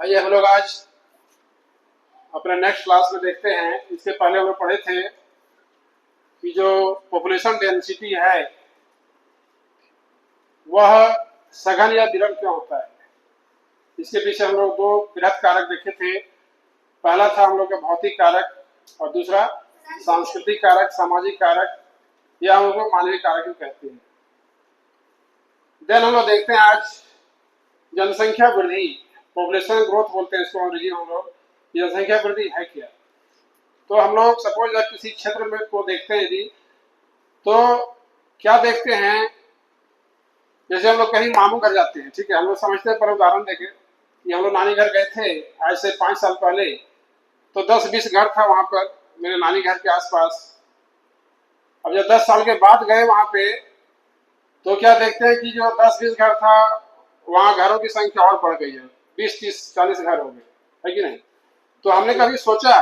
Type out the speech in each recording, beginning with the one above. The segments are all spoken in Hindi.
आइए हम लोग आज अपने नेक्स्ट क्लास में देखते हैं। इससे पहले हम लोग पढ़े थे कि जो पॉपुलेशन डेंसिटी है वह सघन या विरल क्यों होता है। इसके पीछे हम लोग दो बृहद कारक देखे थे। पहला था हम लोग का भौतिक कारक और दूसरा सांस्कृतिक कारक, सामाजिक कारक या हम लोग को मानवीय कारक भी कहते हैं। देन हम लोग देखते हैं आज जनसंख्या वृद्धि, पॉपुलेशन ग्रोथ बोलते हैं इसको अंग्रेजी में हम लोग। जनसंख्या वृद्धि है क्या? तो हम लोग सपोज अगर किसी क्षेत्र में को देखते हैं यदि, तो क्या देखते हैं, जैसे हम लोग कहीं मामू घर जाते हैं, ठीक है, हम लोग समझते हैं। पर उदाहरण देखें कि हम लोग नानी घर गए थे आज से 5 साल पहले, तो 10-20 घर था वहां पर मेरे नानी घर के आसपास। अब जब 10 साल के बाद गए वहां पे, तो क्या देखते हैं कि जो 10-20 घर था वहां घरों की संख्या और बढ़ गई है, 20-30-40 घर हो गए, है कि नहीं? तो हमने कभी सोचा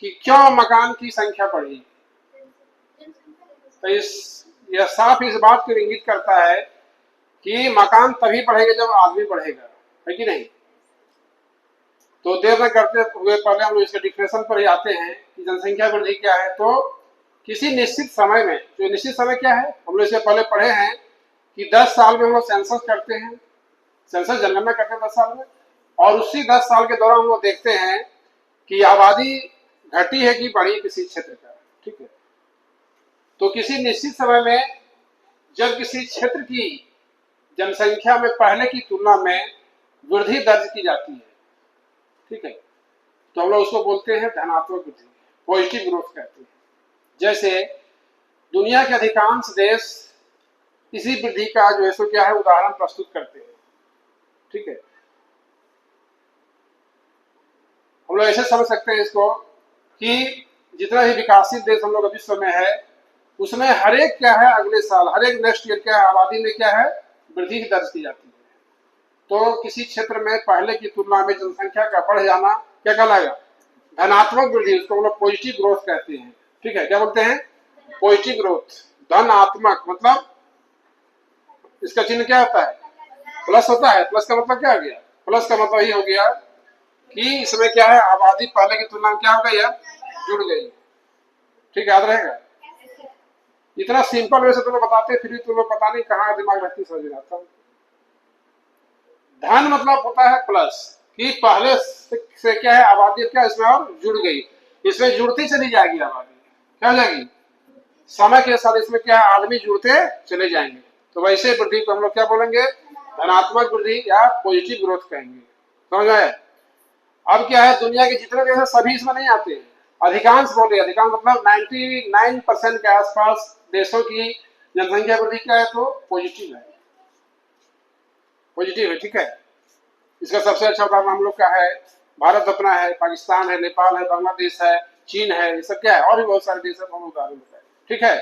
कि क्यों मकान की संख्या बढ़ी? तो यह साफ इस बात को इंगित करता है कि मकान तभी बढ़ेगा जब आदमी बढ़ेगा, है कि नहीं? तो देर न करते हुए पहले हम लोग इसके डिफिनेशन पर ही आते हैं कि जनसंख्या वृद्धि क्या है। तो किसी निश्चित समय में, जो निश्चित समय क्या है हम लोग इससे पहले पढ़े हैं कि 10 साल में हम लोग सेंसस करते हैं, सेंसस जनगणना करते हैं 10 साल में, और उसी 10 साल के दौरान हम लोग देखते हैं कि आबादी घटी है कि बढ़ी किसी क्षेत्र का, ठीक है। तो किसी निश्चित समय में जब किसी क्षेत्र की जनसंख्या में पहले की तुलना में वृद्धि दर्ज की जाती है, ठीक है, तो हम लोग उसको बोलते हैं धनात्मक वृद्धि, पॉजिटिव ग्रोथ कहते हैं। जैसे दुनिया के अधिकांश देश इसी वृद्धि का जो है सो क्या है उदाहरण प्रस्तुत करते हैं, ठीक है। हम लोग ऐसे समझ सकते हैं इसको कि जितना ही विकासित देश हम लोग विश्व में है, उसमें हर एक क्या है अगले साल, हर एक नेक्स्ट ईयर क्या है आबादी में क्या है वृद्धि दर्ज की जाती है। तो किसी क्षेत्र में पहले की तुलना में जनसंख्या का बढ़ जाना क्या कहलाएगा? धनात्मक वृद्धि, उसको हम लोग पॉजिटिव ग्रोथ कहते हैं, ठीक है। क्या बोलते हैं? Positive growth. धनात्मक मतलब इसका चिन्ह क्या होता है? प्लस होता है। प्लस का मतलब क्या हो गया? प्लस का मतलब ये हो गया कि इसमें क्या है आबादी पहले की तुलना में क्या हो गई है, जुड़ गई, ठीक, याद रहेगा। इतना सिंपल वैसे तुम्हें बताते फिर भी तुम्हें पता नहीं कहाँ दिमाग रखती समझ में आता। धन मतलब होता है प्लस, कि पहले से क्या है आबादी क्या इसमें और जुड़ गई, इसमें जुड़ती चली जाएगी आबादी, क्या हो जाएगी समय के साथ, इसमें क्या है आदमी जुड़ते चले जाएंगे। तो वैसे वृद्धि को हम लोग क्या बोलेंगे? धनात्मक वृद्धि या पॉजिटिव ग्रोथ कहेंगे, समझ आए? अब क्या है, दुनिया के जितने देश सभी इसमें नहीं आते हैं, अधिकांश बोले, अधिकांश मतलब 99% के आसपास देशों की जनसंख्या वृद्धि क्या है तो पॉजिटिव है, पॉजिटिव है, ठीक है। इसका सबसे अच्छा उदाहरण हम लोग का है भारत अपना है, पाकिस्तान है, नेपाल है, बांग्लादेश है, चीन है, ये सब क्या है, और भी बहुत सारे देश है, हम उदाहरण बताए, ठीक है।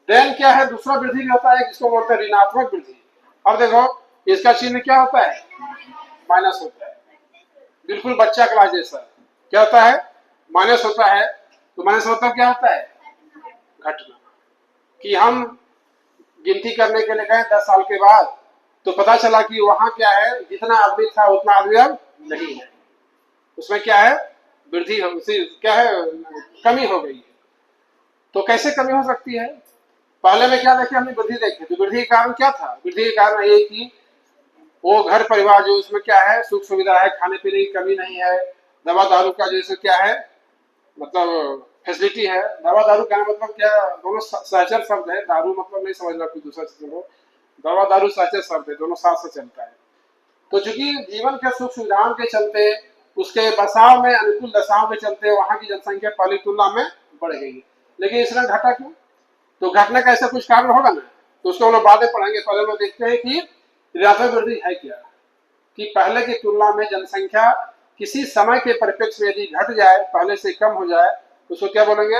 देन क्या है, दूसरा वृद्धि भी होता है जिसको बोलते हैं ऋणात्मक वृद्धि। अब देखो इसका चिन्ह क्या होता है? माइनस होता है, बिल्कुल बच्चा क्लास जैसा। क्या होता है? माइनस होता है। तो माइनस मतलब क्या होता है? घटना। कि हम गिनती करने के लिए गए 10 साल के बाद, तो पता चला कि वहां क्या है जितना आदमी था उतना आदमी अब नहीं है, उसमें क्या है वृद्धि, क्या है कमी हो गई है। तो कैसे कमी हो सकती है? पहले में क्या देखे हमने? वृद्धि देखी। तो वृद्धि का कारण क्या था? वृद्धि के कारण ये कि वो घर परिवार जो उसमें क्या है सुख सुविधा है, खाने पीने की कमी नहीं है, दवा दारू का जैसे क्या है मतलब फैसिलिटी है। दवा दारू का मतलब क्या, दोनों सहचर शब्द है, दारू मतलब नहीं समझना कोई दूसरा चीज हो, दवा दारू सहचर शब्द है, दोनों साथ से चलता है। तो चूंकि जीवन के सुख सुविधाओं के चलते, उसके बसाव में अनुकूल दशाओं के चलते वहां की जनसंख्या पहली तुलना में बढ़ गई है। लेकिन इसमें घटा क्यों? तो घटने का ऐसा कुछ कारण होगा ना, तो उसको हम लोग बाद में पढ़ेंगे। पहले लोग देखते हैं कि ऋणात्मक वृद्धि है क्या, कि पहले की तुलना में जनसंख्या किसी समय के परिप्रेक्ष्य में यदि घट जाए, पहले से कम हो जाए, तो उसको क्या बोलेंगे?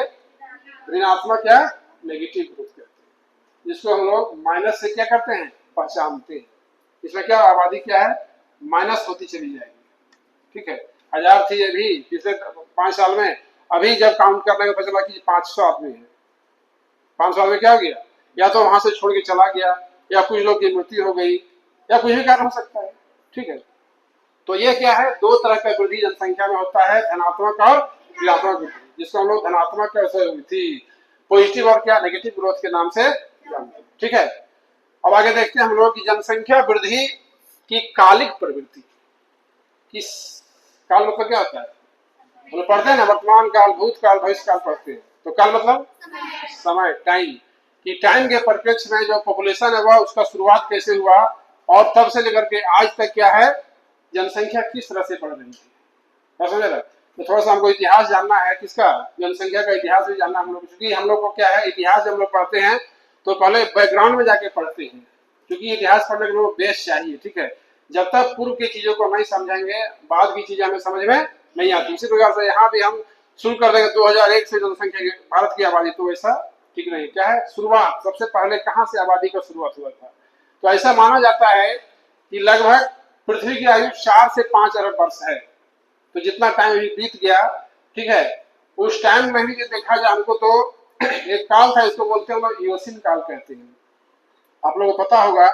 ऋणात्मक या नेगेटिव ग्रोथ कहते हैं, जिसको हम लोग माइनस से क्या करते हैं? पहचानते हैं। इसमें क्या आबादी क्या है माइनस होती चली जाएगी, ठीक है। 1000 थी अभी पिछले 5 साल में, अभी जब काउंट करने का पता चला कि 500 आदमी है। 500 आदमी क्या हो गया? या तो वहां से छोड़ के चला गया, या कुछ लोग की मृत्यु हो गई, या कुछ भी कारण हो सकता है, ठीक है। तो ये क्या है, दो तरह का वृद्धि जनसंख्या में होता है, धनात्मक और ऋणात्मक वृद्धि, जिसको हम लोग धनात्मक पॉजिटिव और क्या नेगेटिव ग्रोथ के नाम से जानते हैं। ठीक है, अब आगे देखते हैं हम लोग की जनसंख्या वृद्धि की कालिक प्रवृत्ति। किस काल मतलब क्या होता है, हम लोग पढ़ते हैं ना, वर्तमान काल, भूतकाल, भविष्य काल पढ़ते हैं। तो काल मतलब समय, टाइम, कि टाइम के परिप्रेक्ष्य में जो पॉपुलेशन है वह उसका शुरुआत कैसे हुआ और तब से लेकर के आज तक क्या है जनसंख्या किस तरह से बढ़ रही है। समझ रहे, तो थोड़ा सा हमको इतिहास जानना है, किसका, जनसंख्या का इतिहास भी जानना हम लोग, क्योंकि हम लोग को क्या है इतिहास जब हम लोग पढ़ते हैं तो पहले बैकग्राउंड में जाके पढ़ते हैं, क्योंकि इतिहास पढ़ने के लिए बेस चाहिए। ठीक है, जब तक पूर्व की चीजों को नहीं समझेंगे बाद की चीजें हमें समझ में नहीं आती। इसी प्रकार से यहाँ भी हम शुरू कर देंगे 2001 से जनसंख्या भारत की आबादी, तो ऐसा ठीक नहीं। क्या है शुरुआत, सबसे पहले कहाँ से आबादी का शुरुआत हुआ था, तो ऐसा माना जाता है कि लगभग पृथ्वी की आयु 4 से 5 अरब वर्ष है। तो जितना टाइम बीत गया, ठीक है, उस टाइम में भी देखा जाए हमको तो एक काल था, इसको बोलते हैं लोग इयोसिन काल कहते हैं। आप लोगों को पता होगा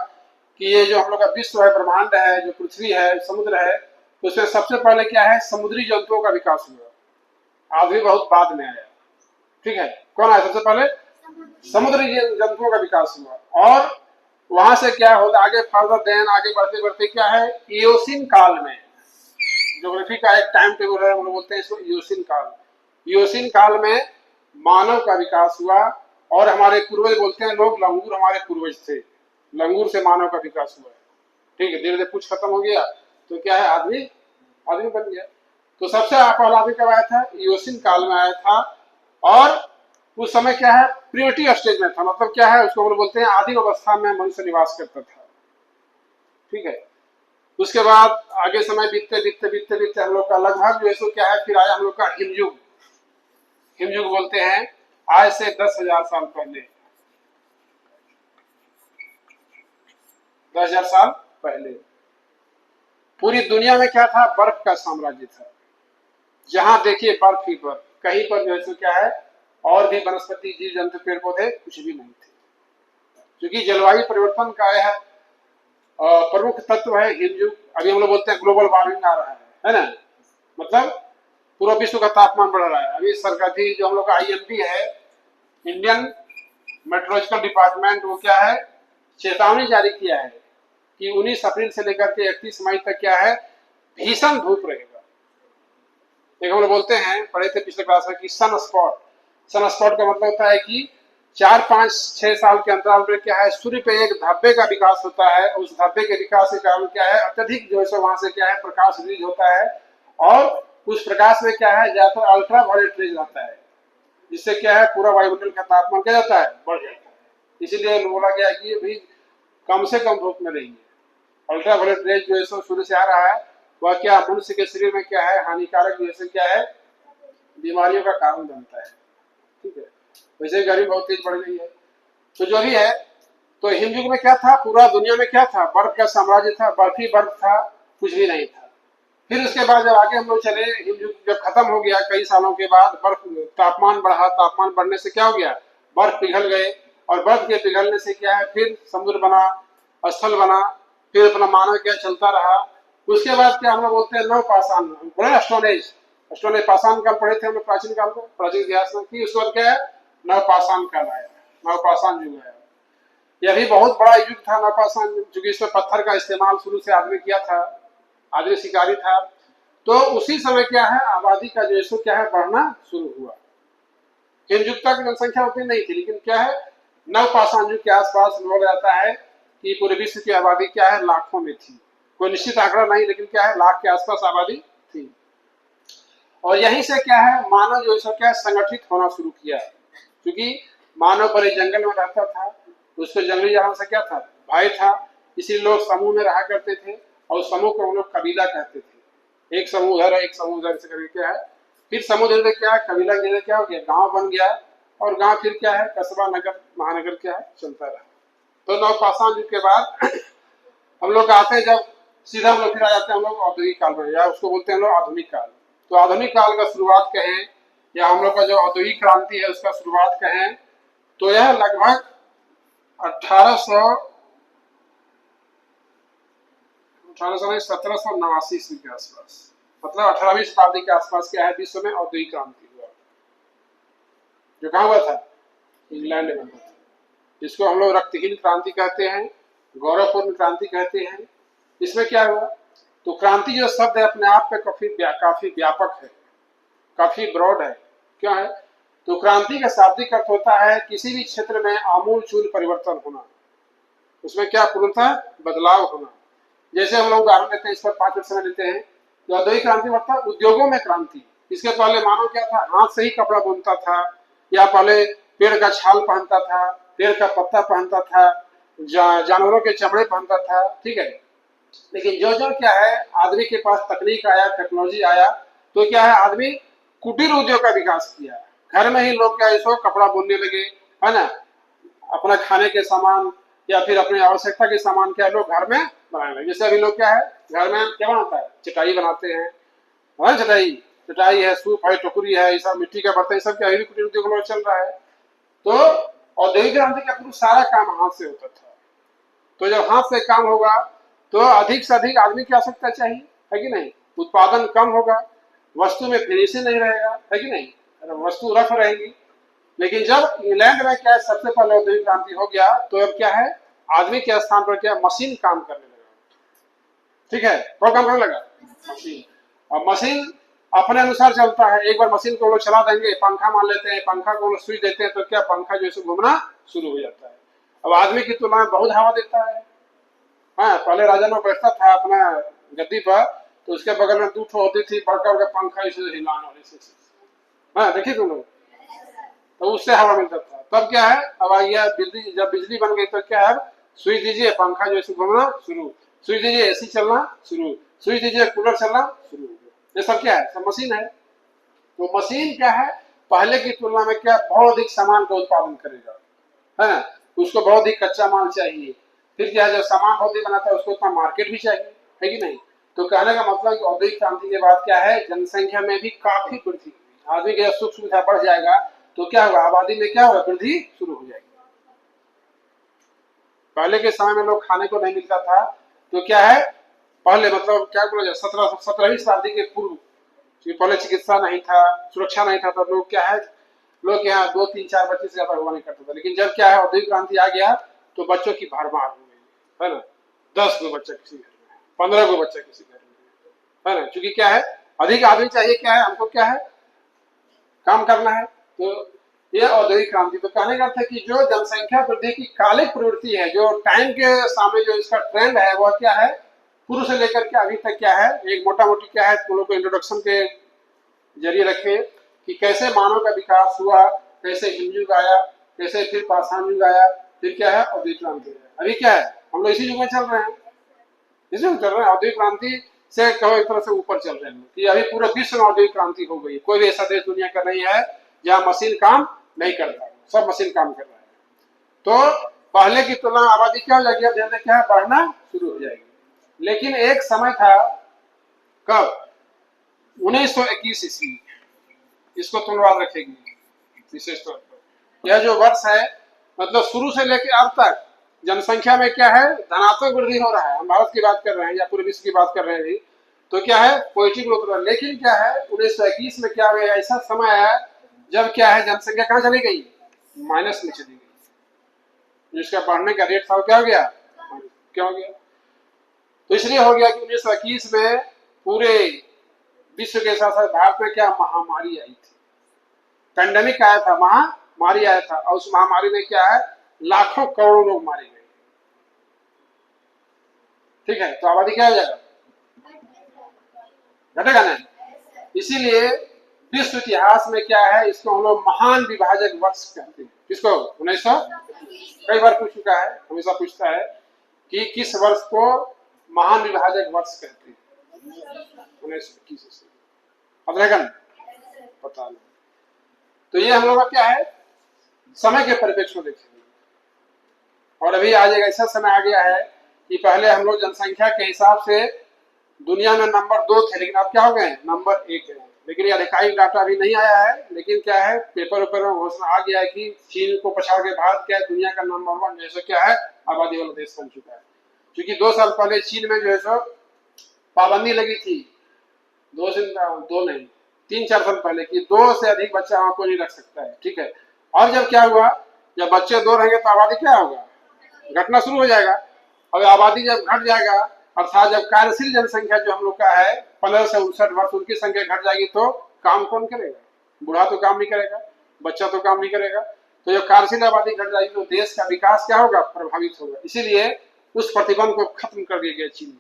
कि ये जो हम लोग का विश्व है, ब्रह्मांड है, जो पृथ्वी है, समुद्र है, तो उसमें सबसे पहले क्या है समुद्री जंतुओं का विकास हुआ, आदमी बहुत बाद में आया। ठीक है, कौन आया सबसे पहले, समुद्री जंतुओं का विकास हुआ, और वहां से क्या होता आगे फर्दर देन आगे बढ़ते बढ़ते क्या है इयोसिन काल में, ज्योग्राफी का एक टाइम टेबल है, हम लोग बोलते हैं इसको इयोसिन काल। इयोसिन काल में मानव का विकास हुआ, और हमारे पूर्वज बोलते हैं लोग लंगूर हमारे पूर्वज थे, लंगूर से मानव का विकास हुआ है। ठीक है, धीरे धीरे पूछ खत्म हो गया तो क्या है आदमी आदमी बन गया। तो सबसे पहला आदमी कब आया था, इयोसिन काल में आया था, और उस समय क्या है प्रिमिटिव स्टेज में था, मतलब क्या है उसको बोलते हैं आदिम अवस्था में मनुष्य निवास करता था। ठीक है, उसके बाद आगे समय बीतते बीतते बीतते बीतते हम लोग का लगभग जो है सो क्या है फिर आया हम लोग का हिमयुग। हिमयुग बोलते हैं आज से 10,000 साल पहले, 10,000 साल पहले पूरी दुनिया में क्या था, बर्फ का साम्राज्य था। जहां देखिए बर्फ ही बर्फ, कहीं पर जो है क्या है और भी वनस्पति जीव जंतु पेड़ पौधे कुछ भी नहीं थे, क्योंकि जलवायु परिवर्तन का यह प्रमुख तत्व है हिमयुग। अभी हम लोग बोलते हैं ग्लोबल वार्मिंग आ रहा है ना, मतलब पूरा विश्व का तापमान बढ़ रहा है। अभी सरकार जो हम लोग का IMD है, इंडियन मेट्रोलॉजिकल डिपार्टमेंट, वो क्या है चेतावनी जारी किया है कि 19 अप्रैल से लेकर के 31 मई तक क्या है भीषण धूप रहेगा। एक हम लोग बोलते हैं, पढ़े थे पिछले क्लास में कि सन स्पॉट, सन स्पॉट का मतलब होता है कि 4, 5, 6 साल के अंतराल में क्या है सूर्य पे एक धब्बे का विकास होता है, उस धब्बे के विकास के कारण क्या है अत्यधिक जो है वहां से क्या है प्रकाश रिलीज होता है, और उस प्रकाश में क्या है ज्यादातर अल्ट्रा वायलेट रेज आता है, जिससे क्या है पूरा वायुमंडल का तापमान क्या जाता है बढ़ जाता है। इसीलिए बोला गया कि भी कम से कम धूप में रहिए। अल्ट्रा वायलेट रेज जो है सूर्य से आ रहा है वह क्या मनुष्य के शरीर में क्या है हानिकारक जैसे क्या है बीमारियों का कारण बनता है। ठीक है, वैसे गर्मी बहुत तेज बढ़ गई है। तो जो भी है, तो हिमयुग में क्या था, पूरा दुनिया में क्या था बर्फ का साम्राज्य था, बर्फ ही बर्फ था, कुछ भी नहीं था। फिर उसके बाद जब आगे हम लोग चले, हिमयुग जब खत्म हो गया कई सालों के बाद, बर्फ तापमान बढ़ा, तापमान बढ़ने से क्या हो गया बर्फ पिघल गए, और बर्फ के पिघलने से क्या है फिर समुद्र बना, स्थल बना, फिर अपना मानव क्या चलता रहा। उसके बाद क्या हम लोग बोलते हैं नवपाषाण, बड़े स्टोनेज, स्टोनेज पाषाण काल पढ़े थे हम लोग प्राचीन काल में, प्राचीन इतिहास में, कि उसके बाद क्या है नवपाषाण काल आया, नवपाषाण युग आया। यह भी बहुत बड़ा युग था नवपाषाण युग, क्योंकि इसमें पत्थर का इस्तेमाल शुरू से आदमी किया था, आदमी शिकारी था। तो उसी समय क्या है आबादी का जो है क्या है बढ़ना शुरू हुआ। हिमयुग तक जनसंख्या उतनी नहीं थी, लेकिन क्या है नवपाषाण युग के आसपास बोला जाता है कि पूरे विश्व की आबादी क्या है लाखों में थी, कोई निश्चित आंकड़ा नहीं, लेकिन क्या है लाख के आसपास आबादी थी। और यहीं से क्या है मानव जो है क्या संगठित होना शुरू किया, क्योंकि मानव बड़े जंगल में रहता था, उसको जंगली जानवर से क्या था भय था, इसीलिए लोग समूह में रहा करते थे, और समूह को हम लोग कबीला कहते थे। एक समूह उधर एक समूह उधर से करके क्या है फिर समूह धीरे क्या है कबीला धीरे क्या हो गया गांव बन गया, और गांव फिर क्या है कस्बा नगर महानगर क्या है चलता रहा। तो नवपाषाण युग के बाद हम लोग आते हैं, जब सीधा हम लोग फिर आ जाते हैं हम लोग औद्योगिक काल में, या उसको बोलते हैं हम लोग आधुनिक काल। तो आधुनिक काल का शुरुआत कहें, या हम लोग का जो औद्योगिक क्रांति है उसका शुरुआत कहें, तो यह लगभग 1800 1789 ईस्वी के आसपास, मतलब 18वीं शताब्दी के आसपास क्या है, विश्व में औद्योगिक क्रांति हुआ, जो कहाँ हुआ था, इंग्लैंड में हुआ था। इसको हम लोग रक्तहीन क्रांति कहते हैं, गौरवपूर्ण क्रांति कहते हैं। इसमें क्या हुआ, तो क्रांति जो शब्द है अपने आप में काफी व्यापक है, काफी ब्रॉड है। क्या है, तो क्रांति का शाब्दिक अर्थ होता है किसी भी क्षेत्र में आमूलचूल परिवर्तन होना, उसमें क्या पूर्णतः बदलाव होना। जैसे हम लोग उदाहरण लेते हैं, इस पर 5 मिनट समय लेते हैं। तो औद्योगिक क्रांति मतलब उद्योगों में क्रांति। इसके पहले मानव क्या था, हाथ से ही कपड़ा बुनता था, या पहले पेड़ का छाल पहनता था, पेड़ का पत्ता पहनता था, जानवरों के चमड़े पहनता था, ठीक है। लेकिन जो जो क्या है, आदमी के पास तकनीक आया, टेक्नोलॉजी आया, तो क्या है, आदमी कुटीर उद्योग का विकास किया। घर में ही लोग क्या इसको कपड़ा बुनने लगे, है ना, अपना खाने के सामान या फिर अपनी आवश्यकता के सामान क्या लोग घर में बनाने लगे। जैसे अभी लोग क्या है, घर में क्या बनाता है, चटाई बनाते हैं, चटाई है, सूप है, टोकरी है, ये सब मिट्टी का बर्तन, सब क्या है, कुटीर उद्योग में चल रहा है। तो औद्योगिक क्रांति का पूरा सारा काम हाथ से होता था। तो जब हाथ से काम होगा तो अधिक से अधिक आदमी की आवश्यकता चाहिए, है कि नहीं, उत्पादन कम होगा, वस्तु में फिनिशिंग नहीं रहेगा, है कि नहीं, वस्तु रफ रहेगी। लेकिन जब इंग्लैंड में क्या है, सबसे पहले औद्योगिक क्रांति हो गया, तो अब क्या है, आदमी के स्थान पर क्या मशीन काम करने लगा, ठीक है, कौन काम करने लगा, मशीन। और मशीन अपने अनुसार चलता है। एक बार मशीन को लोग चला देंगे, पंखा मान लेते हैं, पंखा को स्विच देते हैं, तो क्या पंखा जो है घूमना शुरू हो जाता है। अब आदमी की तुलना में बहुत हवा देता है। हाँ, पहले राजा लोग बैठता था अपना गद्दी पर, तो उसके बगल में 2 होती थी, बड़का बड़का पंखा इसे हिलाने वाले से। हाँ, देखिए तुम लोग, तो उससे हवा मिलता था। तब क्या है, अब आइए बिजली, जब बिजली बन गई तो क्या है, स्विच दीजिए, पंखा जो है घूमना शुरू, स्विच दीजिए, एसी चलना शुरू, स्विच दीजिए, कूलर चलना शुरू। ये सब क्या है, सब मशीन है। तो मशीन क्या है, पहले की तुलना में क्या बहुत अधिक सामान का उत्पादन करेगा, है ना, उसको बहुत अधिक कच्चा माल चाहिए। फिर क्या है, जब सामान बहुत अधिक बनाता है उसको उतना मार्केट भी चाहिए, है कि नहीं। तो कहने का मतलब कि औद्योगिक क्रांति के बाद क्या है, जनसंख्या में भी काफी वृद्धि हुई। आदमी की सुख सुविधा बढ़ जाएगा तो क्या होगा, आबादी में क्या होगा, वृद्धि शुरू हो जाएगी। पहले के समय में लोग खाने को नहीं मिलता था, तो क्या है, पहले मतलब क्या बोला जाए, 17वीं शताब्दी के पूर्व, पहले चिकित्सा नहीं था, सुरक्षा नहीं था, तो लोग क्या है, लोग यहाँ 2, 3, 4 बच्चे से ज्यादा हुआ नहीं करता था। लेकिन जब क्या है, औद्योगिक क्रांति आ गया, तो बच्चों की भरमार हो गई, है ना, 10 गो बच्चा किसी घर में, 15 गो बच्चा किसी घर में, है ना, क्योंकि क्या है, अधिक आदमी चाहिए, क्या है, हमको क्या है, काम करना है। तो यह औद्योगिक क्रांति। तो कहने का अर्थ है कि जो जनसंख्या वृद्धि की कालिक प्रवृत्ति है, जो टाइम के सामने जो इसका ट्रेंड है, वह क्या है, पूर्व से लेकर के अभी तक क्या है, एक मोटा मोटी क्या है, तुम लोग को इंट्रोडक्शन के जरिए रखे कि कैसे मानव का विकास हुआ, कैसे हिंदू युग आया, कैसे फिर पाषाण युग आया, फिर क्या है, औद्योगिक क्रांति है। अभी क्या है, हम लोग इसी युग में चल रहे हैं, इसी में चल रहे हैं। औद्योगिक क्रांति से कहो एक तरह से ऊपर चल रहे हैं कि अभी पूरे विश्व में औद्योगिक क्रांति हो गई। कोई भी ऐसा देश दुनिया का नहीं है जहाँ मशीन काम नहीं करता, सब मशीन काम कर रहा है। तो पहले की तुलना आबादी क्या हो जाएगी, धीरे क्या है, बढ़ना शुरू हो जाएगी। लेकिन एक समय था, कब, 1921 ईस्वी, इसको तुम याद रखेगी विशेष तौर पर। यह जो वर्ष है, मतलब शुरू से लेकर अब तक जनसंख्या में क्या है, धनात्मक वृद्धि हो रहा है। हम भारत की बात कर रहे हैं या पूरे विश्व की बात कर रहे हैं, तो क्या है, पॉजिटिव ग्रोथ हो रहा है। लेकिन क्या है, 1921 में क्या हुआ, ऐसा समय आया जब क्या है, जनसंख्या कहाँ चली गई, माइनस में चली गई। जिसका बढ़ने का रेट था क्या हो गया, क्या हो गया, तो इसलिए हो गया कि 1921 में पूरे विश्व के साथ साथ भारत में क्या महामारी आई थी, पैंडेमिक आया था, महामारी आया था। और उस महामारी में क्या है, लाखों करोड़ों लोग मारे गए, ठीक है। तो आबादी क्या हो जाएगा, घटेगा नहीं। इसीलिए विश्व इतिहास में क्या है, इसको हम लोग महान विभाजक वर्ष कहते हैं। किसको, 1900, कई बार पूछ चुका है, हमेशा पूछता है कि किस वर्ष को महान विभाजक वर्ष कहते हैं, 1921। अब रहेगा पता नहीं। तो ये हम लोग का क्या है, समय के परिप्रेक्ष्य में देखेंगे। और अभी आज एक ऐसा समय आ गया है कि पहले हम लोग जनसंख्या के हिसाब से दुनिया में नंबर 2 थे, लेकिन अब क्या हो गए, नंबर 1 है। लेकिन ये आधिकारिक डाटा अभी नहीं आया है, लेकिन क्या है, पेपर ऊपर में घोषणा आ गया है कि चीन को पछाड़ के भारत क्या है, दुनिया का नंबर 1 जैसे क्या है, आबादी वाला देश बन चुका है। क्योंकि 2 साल पहले चीन में जो है सो पाबंदी लगी थी 3-4 साल पहले कि 2 से अधिक बच्चा वहां कोई नहीं रख सकता है, ठीक है। और जब क्या हुआ, जब बच्चे 2 रहेंगे तो आबादी क्या होगा, घटना शुरू हो जाएगा। अब आबादी जब घट जाएगा, अर्थात जब कार्यशील जनसंख्या जो हम लोग का है 15 से 59 वर्ष, उनकी संख्या घट जाएगी तो काम कौन करेगा, बूढ़ा तो काम नहीं करेगा, बच्चा तो काम नहीं करेगा। तो जब कार्यशील आबादी घट जाएगी तो देश का विकास क्या होगा, प्रभावित होगा। इसीलिए उस प्रतिबंध को खत्म कर दिया गया चीन में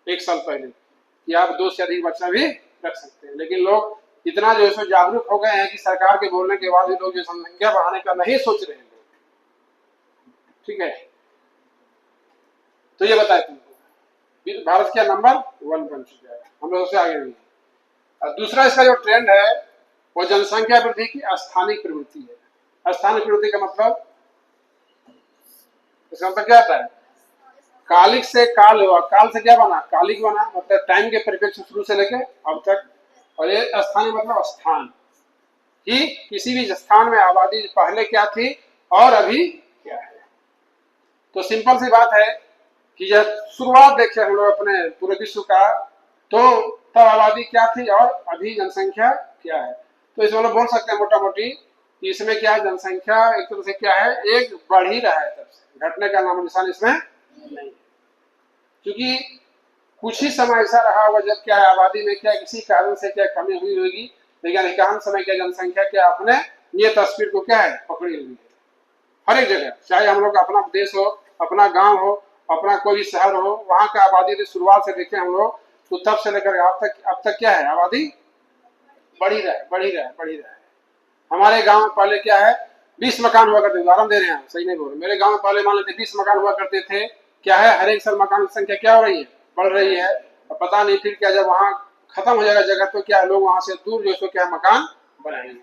1 साल पहले कि आप 2 से अधिक बच्चा भी रख सकते हैं। लेकिन लोग इतना जो है जागरूक हो गए हैं कि सरकार के बोलने के बाद भी लोग जो जनसंख्या बढ़ाने का नहीं सोच रहे हैं, ठीक है। तो ये बताए तुमको भारत क्या नंबर 1 बन चुका है, हम लोग सबसे आगे नहीं है। और दूसरा इसका जो ट्रेंड है वो जनसंख्या वृद्धि की स्थानिक प्रवृत्ति है। स्थानिक प्रवृत्ति का मतलब, इसका मतलब क्या होता है, कालिक से काल हुआ, काल से क्या बना, कालिक बना, मतलब टाइम के परिप्रेक्ष्य शुरू से लेके अब तक। और ये स्थानीय मतलब स्थान, कि किसी भी स्थान में आबादी पहले क्या थी और अभी क्या है। तो सिंपल सी बात है कि जब शुरुआत देखे हम लोग अपने पूरे विश्व का, तो तब आबादी क्या थी और अभी जनसंख्या क्या है। तो इसमें लोग बोल सकते हैं मोटा मोटी कि इसमें क्या है, जनसंख्या एक तरह से क्या है, एक बढ़ ही रहा है, तब से घटने का नाम निशान इसमें नहीं है। क्योंकि कुछ ही समय ऐसा रहा होगा जब क्या है, आबादी में क्या किसी कारण से क्या कमी हुई होगी, लेकिन अधिकांश समय क्या जनसंख्या क्या अपने ये तस्वीर को क्या है पकड़ी हुई है। हर एक जगह, चाहे हम लोग अपना देश हो, अपना गांव हो, अपना कोई भी शहर हो, वहां का आबादी की शुरुआत से देखें हम लोग तो तब से लेकर अब तक क्या है, आबादी बढ़ी रहा है, बढ़ी रहा है, बढ़ी रहा है। हमारे गांव में पहले क्या है, 20 मकान हुआ करते, उदाहरण दे रहे हैं, सही नहीं बोल रहे। मेरे गांव में पहले मान लेते 20 मकान हुआ करते थे, क्या है हर एक साल मकान की संख्या क्या हो रही है, बढ़ रही है। और पता नहीं फिर क्या जब वहां खत्म हो जाएगा जगह तो क्या लोग वहां से दूर जो सो क्या मकान बनाएंगे।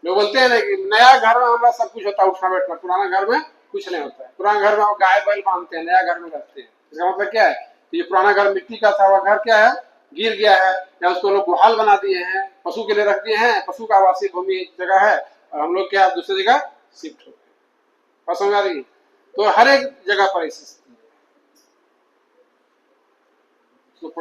लोग बोलते हैं ना कि नया घर में हमारा सब कुछ होता है, उठना बैठना, पुराना घर में कुछ नहीं होता है। पुराना घर में गाय बैल बांधते हैं, नया घर में रहते हैं। इसका मतलब क्या है, ये पुराना घर मिट्टी का था, वह घर क्या है गिर गया है, या उसको लोग गुहाल बना दिए हैं, पशु के लिए रख दिए हैं, पशु का आवासीय भूमि जगह है, और हम लोग क्या दूसरी जगह शिफ्ट हो गए। समझ आ रही है। तो हर एक जगह पर ऐसी स्थिति है।